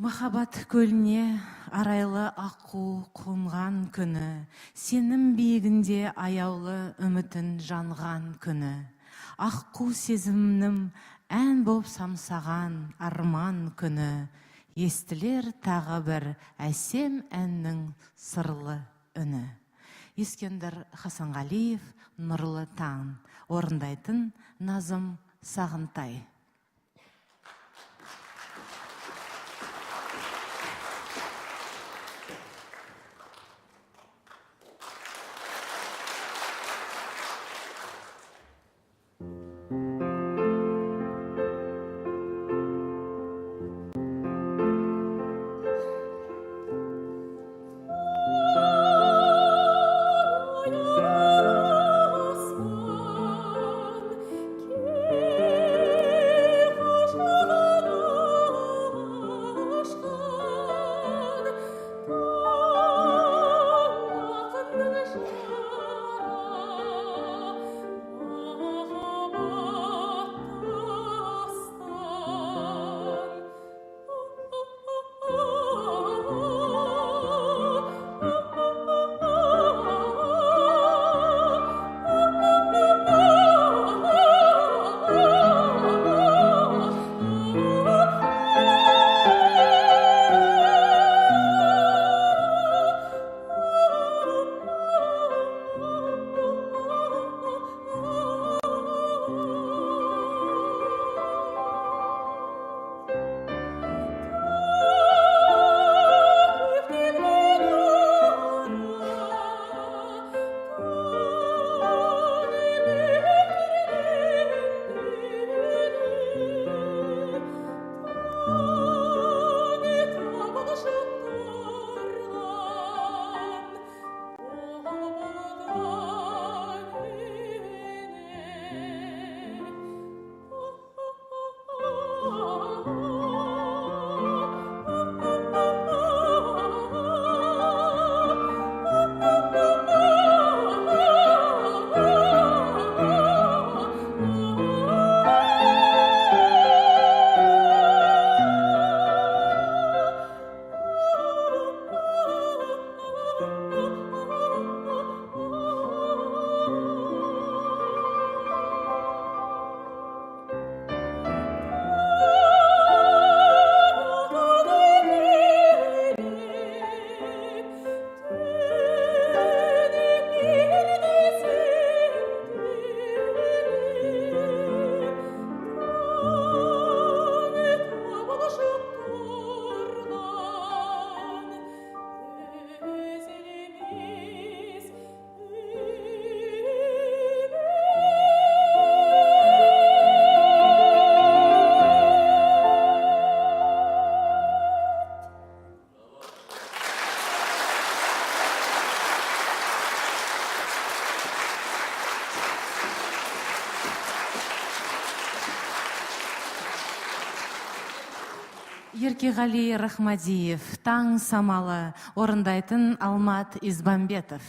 Махаббат көліне арайлы аққу қонған күні, сенім биігінде аяулы үмітін жанған күні, аққу сезімнің ән боп самсаған арман күні, естілер тағы бір әсем әннің сырлы үні. Ескендір Хасанғалиев, Нұрлы таң, орындайтын Назым Сағынтай. Osman, Еркеғали Рахмадиев, «Таң самалы», орындайтын Алмат Избамбетов.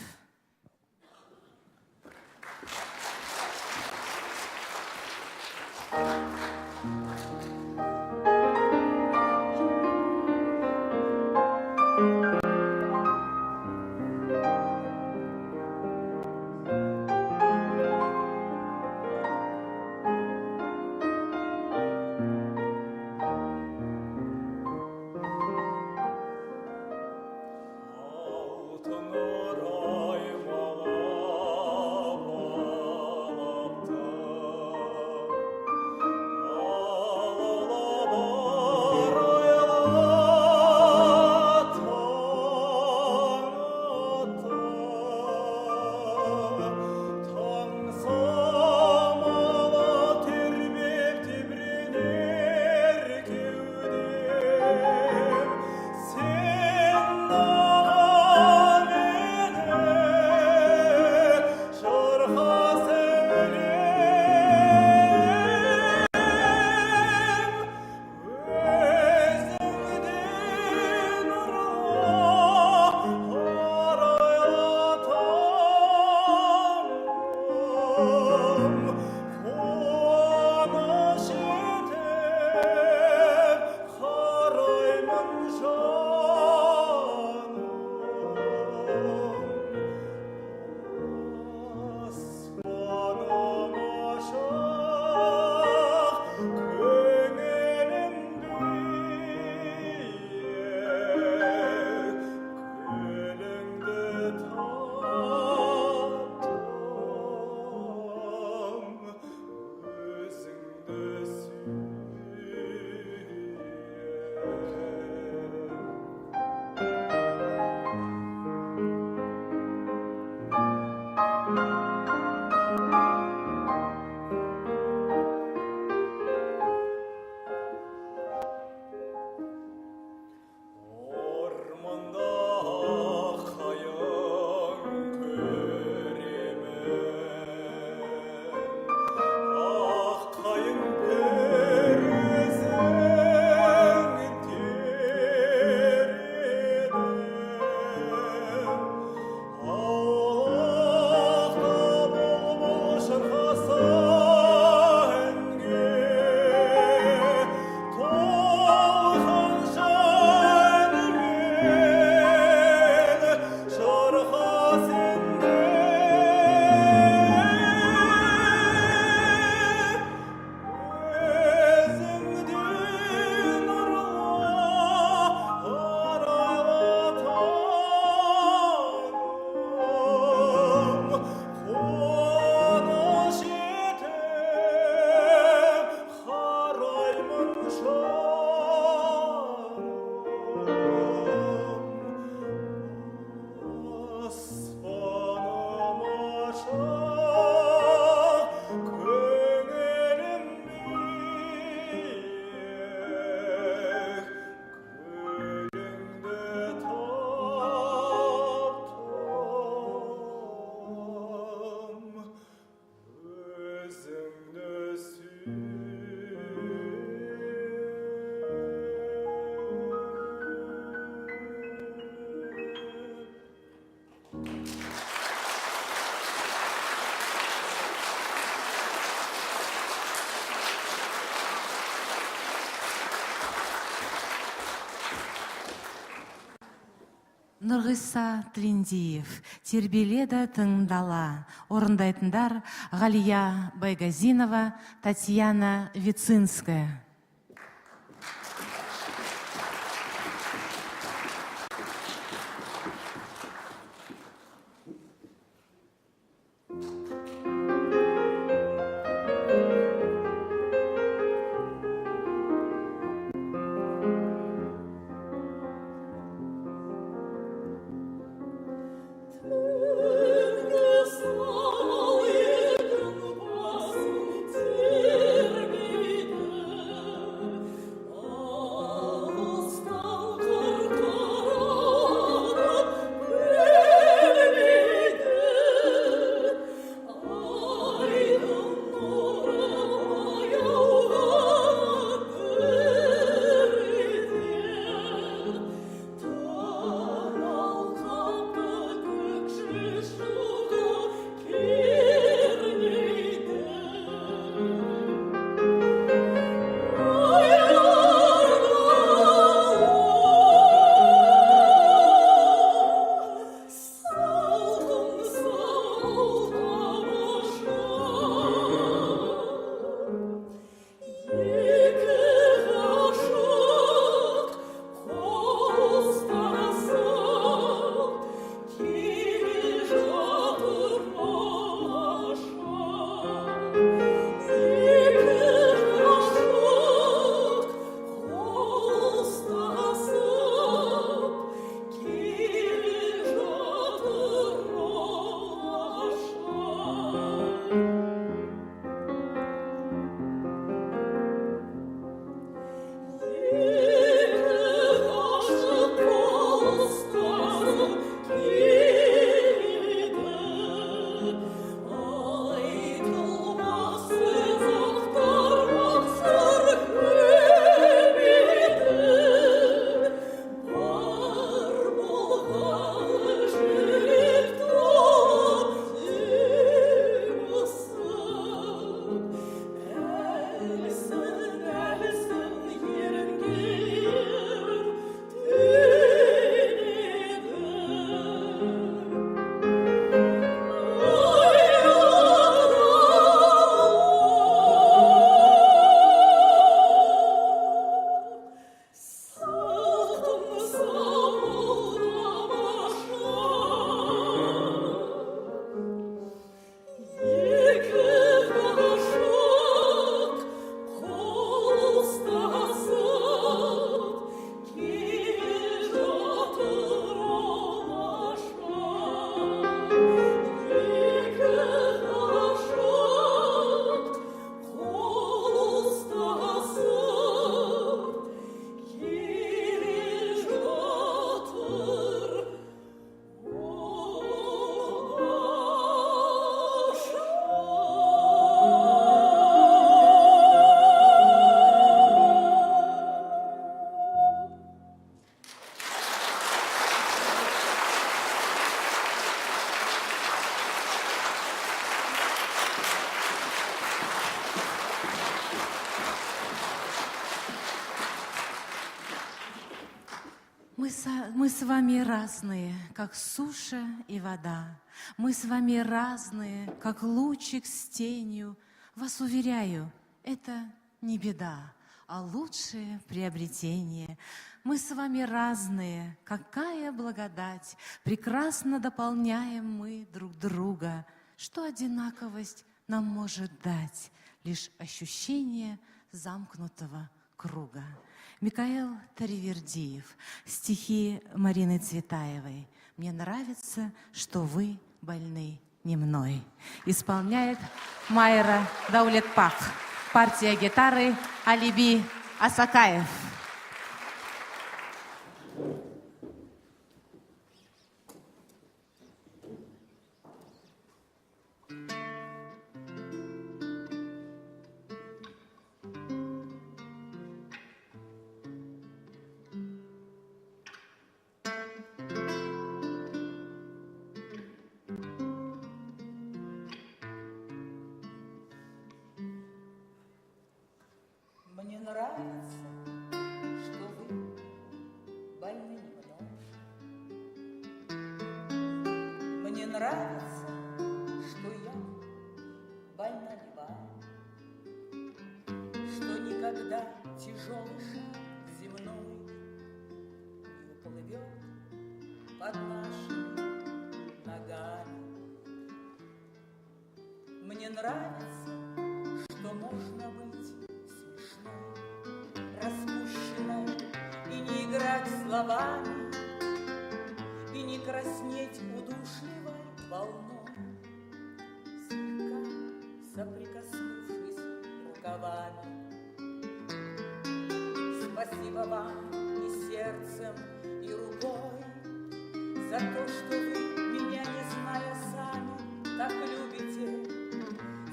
Нұрғиса Тілендиев, «Тербеледі тыңдала», орындайтындар Ғалия Байгазинова, Татьяна Вицинская. вами разные, как суша и вода. Мы с вами разные, как лучик с тенью. Вас уверяю, это не беда, а лучшее приобретение. Мы с вами разные, какая благодать. Прекрасно дополняем мы друг друга. Что одинаковость нам может дать? Лишь ощущение замкнутого круга. Микаэл Таривердиев, стихи Марины Цветаевой. «Мне нравится, что вы больны не мной». Исполняет Майра Даулетпах. Партия гитары Алиби Асакаев. Мне нравится, что вы больны не мной. Мне нравится, что я больна не вами, что никогда тяжелый шаг земной не уплывет под нашими ногами. Мне нравится, что можно быть распущенной и не играть словами, и не краснеть удушливой волной, слегка соприкоснувшись рукавами. Спасибо вам и сердцем, и рукой за то, что вы, меня не зная сами, так любите,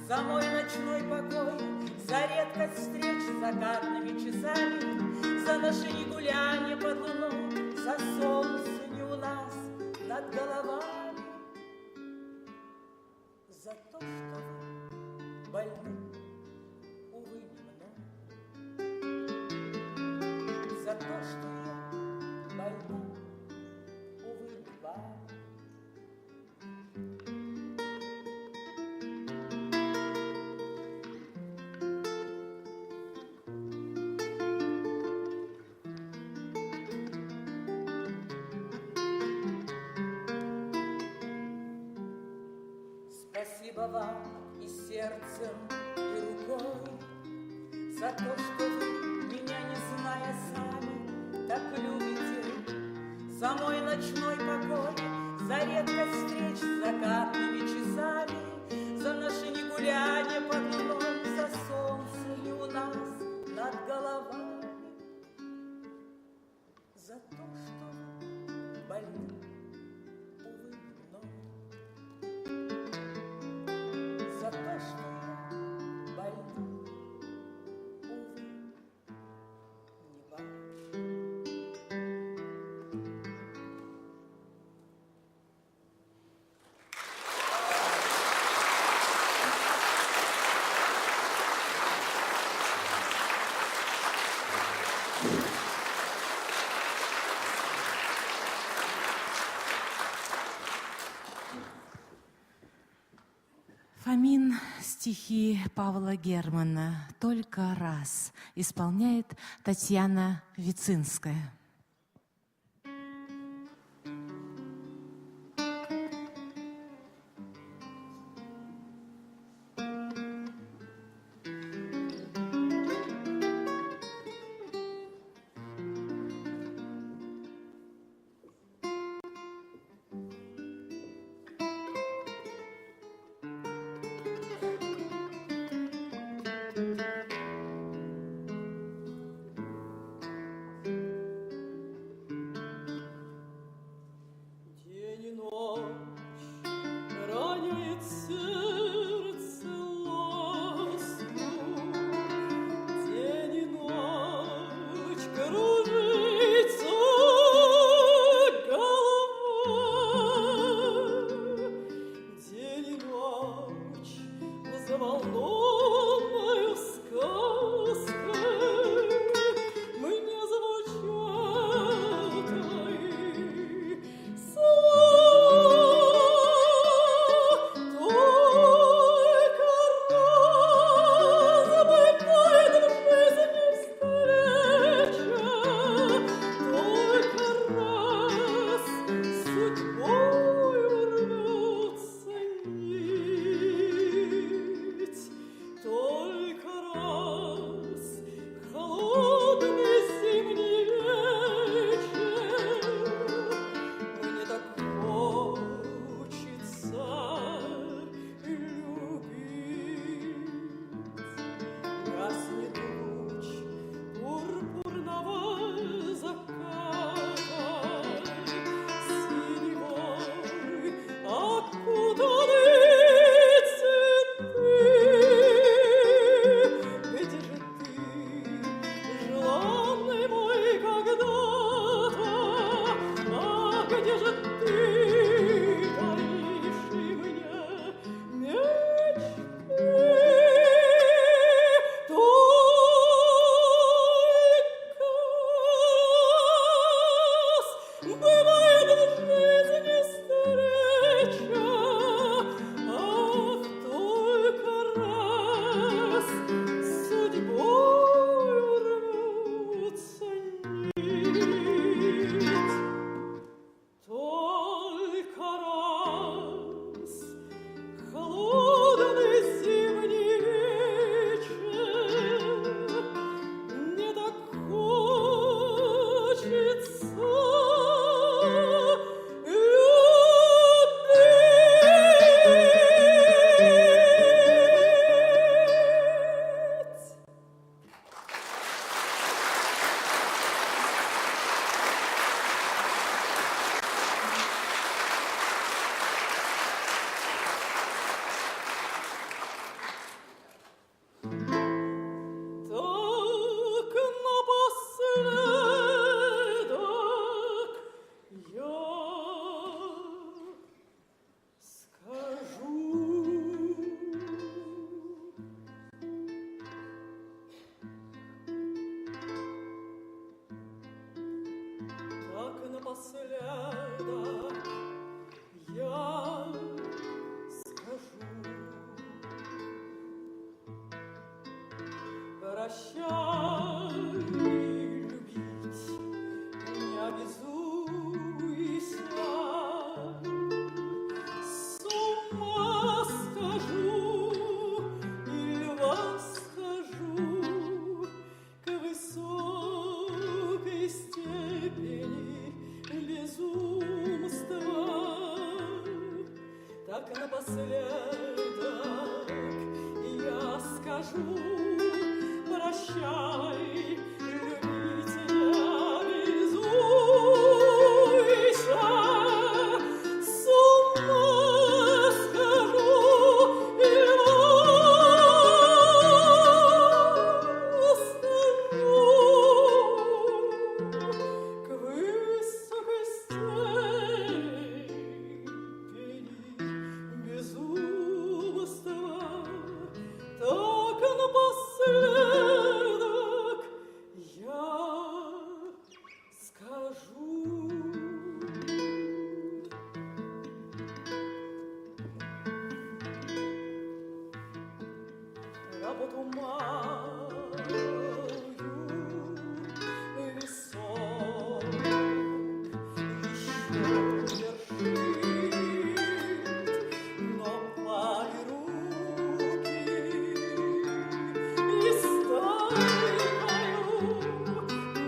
за мой ночной покой, за редкость встреч с закатными часами, за наши негуляния под луной, за солнце не у нас над головами, за то, что вы больны, увы, не мной, за то, что я больна, увы, не вами. Спасибо вам и сердцем, и рукой за то, что вы, меня не зная сами, так любите, за мой ночной покой, за редкость встреч с закатными часами, за наши негуляния под луной, за солнце не у нас над головами, за то, что вы больны, увы, мной. За то, что я больна, увы, не вами. Фомин, стихи Павла Германа «Только раз» исполняет Татьяна Вицинская. Прощай, любить, не обязуйся. С ума схожу или восхожу к высокой степени безумства. Так напоследок я скажу: прощай, любить не обязуйся. С ума схожу и восхожу к высокой степени безумства. Так напоследок я скажу. Работу малую весок еще вершит, но мои руки истаиваю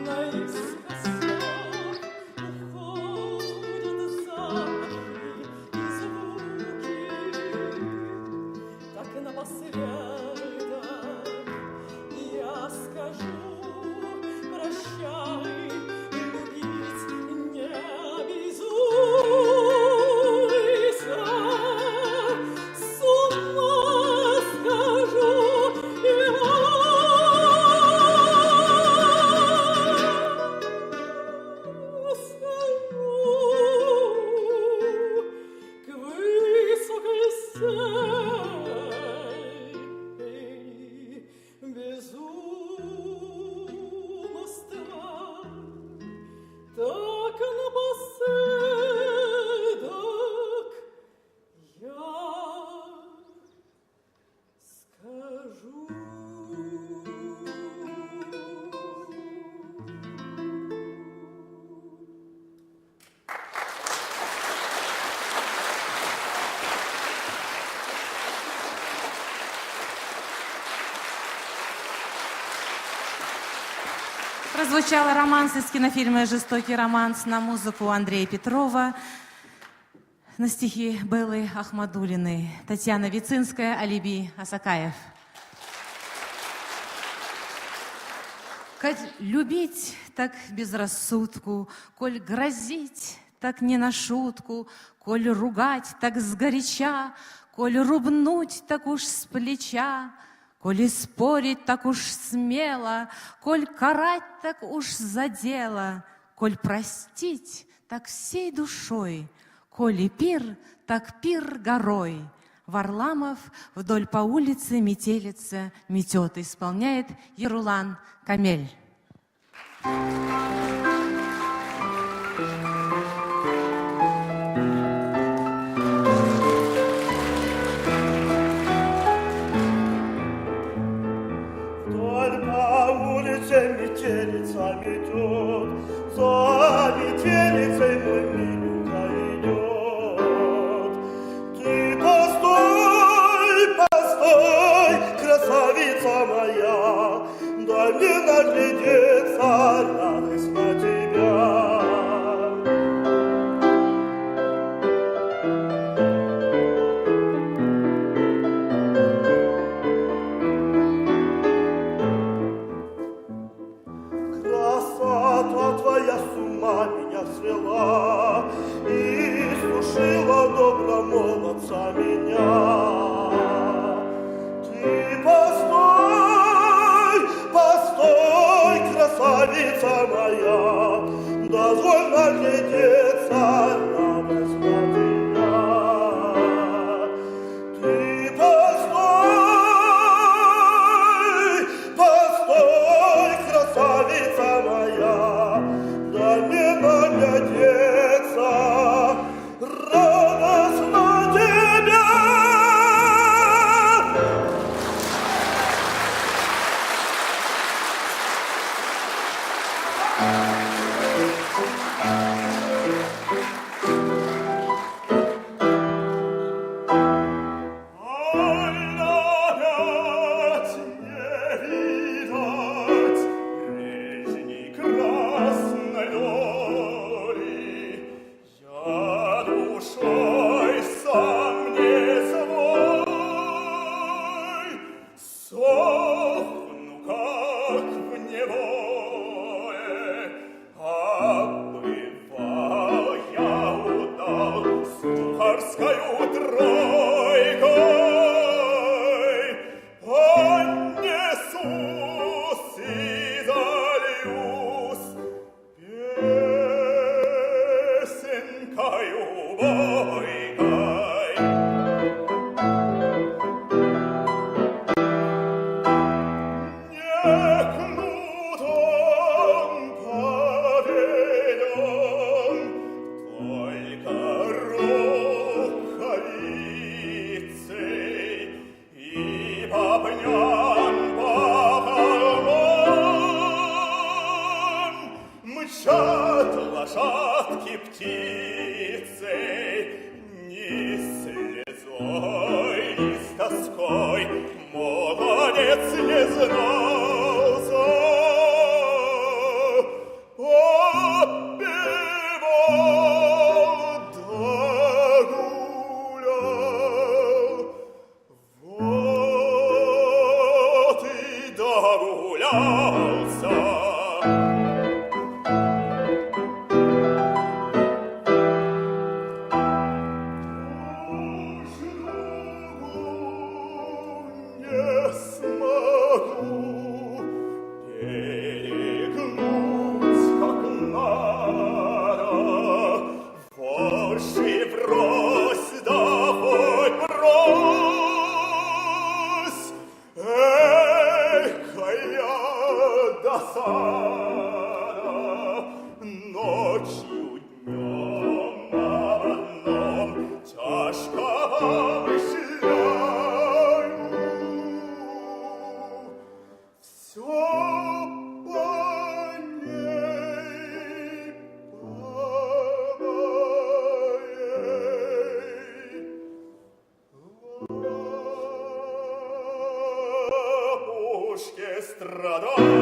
наискосок, уходят запахи и звуки. Так и напоследок я скажу: прощай, любить не обязуйся. С ума схожу и восхожу к высокой степени безумства. Так напоследок я скажу. Прозвучал романс из кинофильма «Жестокий романс» на музыку Андрея Петрова, на стихи Беллы Ахмадулиной, Татьяна Вицинская, Алиби Асакаев. Коль любить так безрассудку, коль грозить так не на шутку, коль ругать так сгоряча, коль рубнуть так уж с плеча, коли спорить так уж смело, коль карать так уж за дело, коль простить так всей душой, коли пир, так пир горой. Варламов вдоль по улице метелица метет, исполняет Ерулан Камель. Метелица метет, за метелицей мой миленько идет. Ты постой, постой, красавица моя, дай мне наглядеться радость. душой сам не свой, сохну, как в неволе, бывал я удал сухарскою тройкой, понесусь и зальюсь песенкою бойкой. Не кнутом поведен, только рукавицей и бобням по холмам мчат лошадки птицей, ни слезой, ни с тоской молодец не знался. Попивал да гулял, вот и догулялся. Не смогу перегнуть, как надо, вошь и врозь, да хоть брось. Экая досада, ночью днем на одном тяжко помышляю. Всё по ней, по моей лапушке страдаю.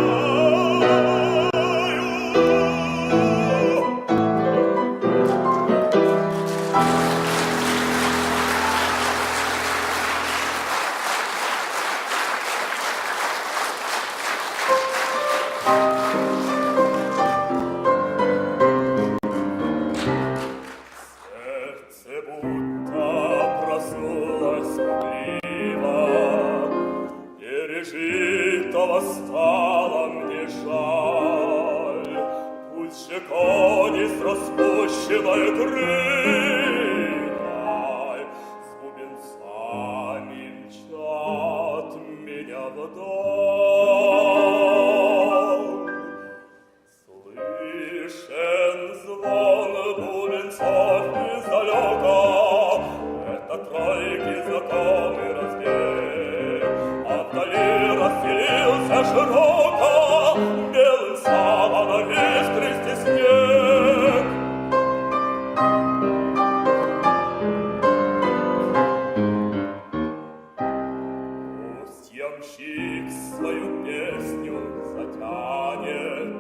Сердце будто проснулось пугливо, пережитого стало мне жаль. Пусть же кони с распущенной крыльей с бубенцами мчат меня вдаль. Слышен звон бубенцов издалека, это тройки знакомый разбег, а вдали расстелился широко белым саваном на искристый снег. Пусть ямщик свою песню затянет,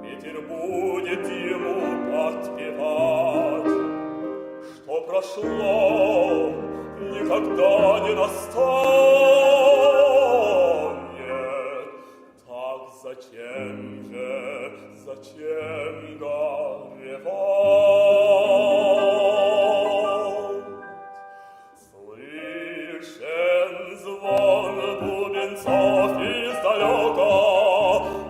ветер будет ему подпевать, что прошло, никогда не настанет. Так зачем горевать? Слышен звон бубенцов издалека,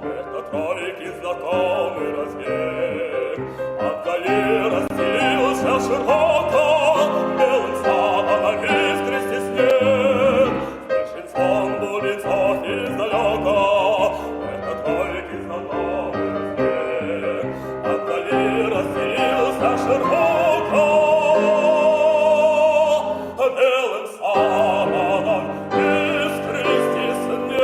это тройки знакомый разбег, а вдали расстелился широко белым саваном искристый снег. Слышен звон бубенцов издалека, это тройки знакомый разбег, а вдали расстелился широко белым саваном искристый снег.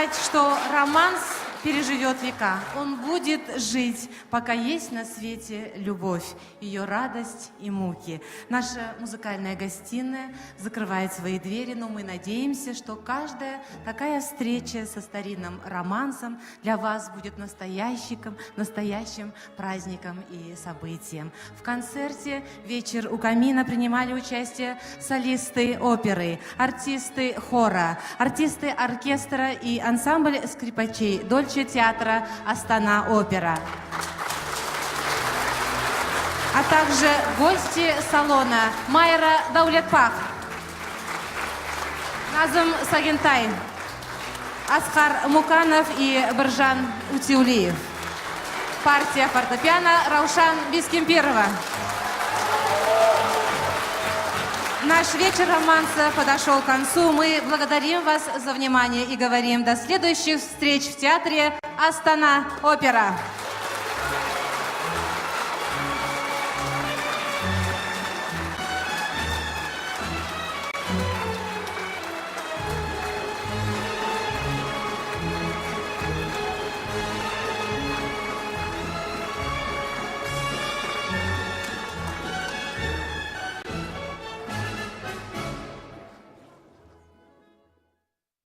сказать, что романс переживет века. Он будет жить, пока есть на свете любовь, ее радость и муки. Наша музыкальная гостиная закрывает свои двери, но мы надеемся, что каждая такая встреча со старинным романсом для вас будет настоящим праздником и событием. В концерте «Вечер у камина» принимали участие солисты оперы, артисты хора, артисты оркестра и ансамбль скрипачей Дольче театра «Астана Опера», а также гости салона Майра Даулетпах, Назым Сагентай, Асхар Муканов и Баржан Утиулиев. Партия фортепиано Раушан Бискимпирова. Наш вечер романса подошел к концу. Мы благодарим вас за внимание и говорим до следующих встреч в театре «Астана Опера».